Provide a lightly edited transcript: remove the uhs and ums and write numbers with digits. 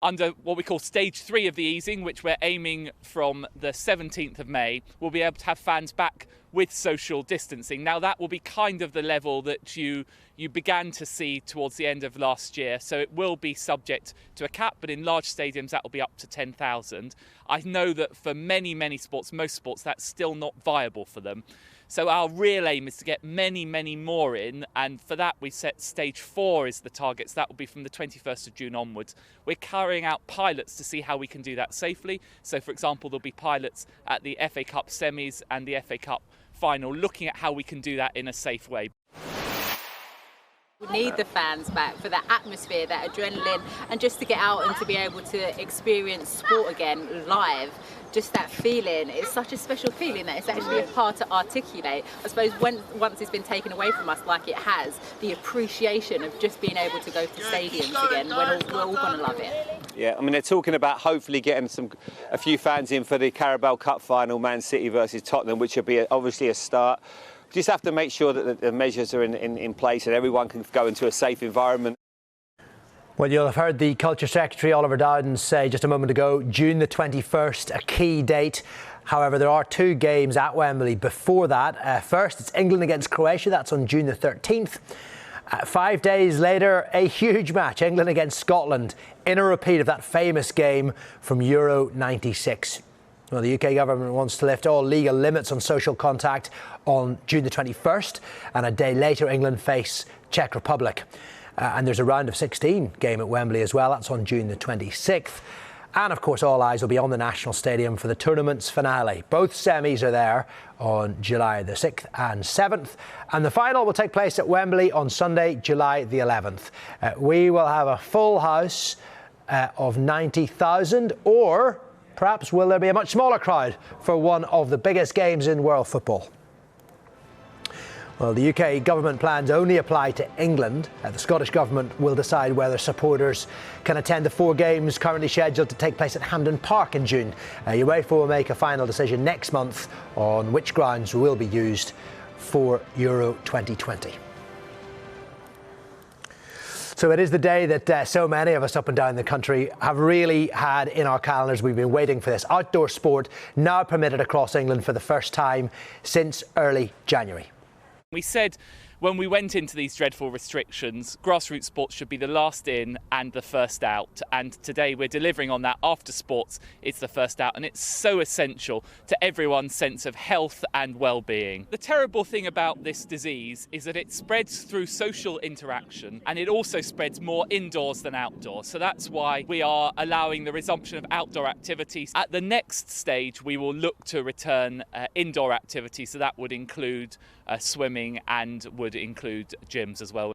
under what we call stage 3 of the easing, which we're aiming from the 17th of May, we'll be able to have fans back with social distancing. Now that will be kind of the level that you began to see towards the end of last year, so it will be subject to a cap, but in large stadiums that will be up to 10,000. I know that for many sports, most sports, that's still not viable for them. So our real aim is to get many more in, and for that we set stage 4 as the target. So that will be from the 21st of June onwards. We're carrying out pilots to see how we can do that safely. So for example, there'll be pilots at the FA Cup semis and the FA Cup final, looking at how we can do that in a safe way. We need the fans back for that atmosphere, that adrenaline, and just to get out and to be able to experience sport again live. Just that feeling, it's such a special feeling that it's actually hard to articulate. I suppose once it's been taken away from us like it has, the appreciation of just being able to go to stadiums again, we're all going to love it. Yeah, I mean, they're talking about hopefully getting a few fans in for the Carabao Cup final, Man City versus Tottenham, which will be obviously a start. We just have to make sure that the measures are in place and everyone can go into a safe environment. Well, you'll have heard the Culture Secretary, Oliver Dowden, say just a moment ago, June the 21st, a key date. However, there are 2 games at Wembley before that. First, it's England against Croatia. That's on June the 13th. 5 days later, a huge match, England against Scotland, in a repeat of that famous game from Euro 96. Well, the UK government wants to lift all legal limits on social contact on June the 21st, and a day later, England face Czech Republic. And there's a round of 16 game at Wembley as well. That's on June the 26th. And of course, all eyes will be on the National Stadium for the tournament's finale. Both semis are there on July the 6th and 7th. And the final will take place at Wembley on Sunday, July the 11th. We will have a full house of 90,000, or perhaps will there be a much smaller crowd for one of the biggest games in world football? Well, the UK government plans only apply to England. The Scottish government will decide whether supporters can attend the 4 games currently scheduled to take place at Hampden Park in June. UEFA will make a final decision next month on which grounds will be used for Euro 2020. So it is the day that so many of us up and down the country have really had in our calendars. We've been waiting for this. Outdoor sport now permitted across England for the first time since early January. We said when we went into these dreadful restrictions, grassroots sports should be the last in and the first out. And today we're delivering on that. After sports, it's the first out. And it's so essential to everyone's sense of health and well-being. The terrible thing about this disease is that it spreads through social interaction, and it also spreads more indoors than outdoors. So that's why we are allowing the resumption of outdoor activities. At the next stage, we will look to return indoor activities. So that would include swimming and would include gyms as well.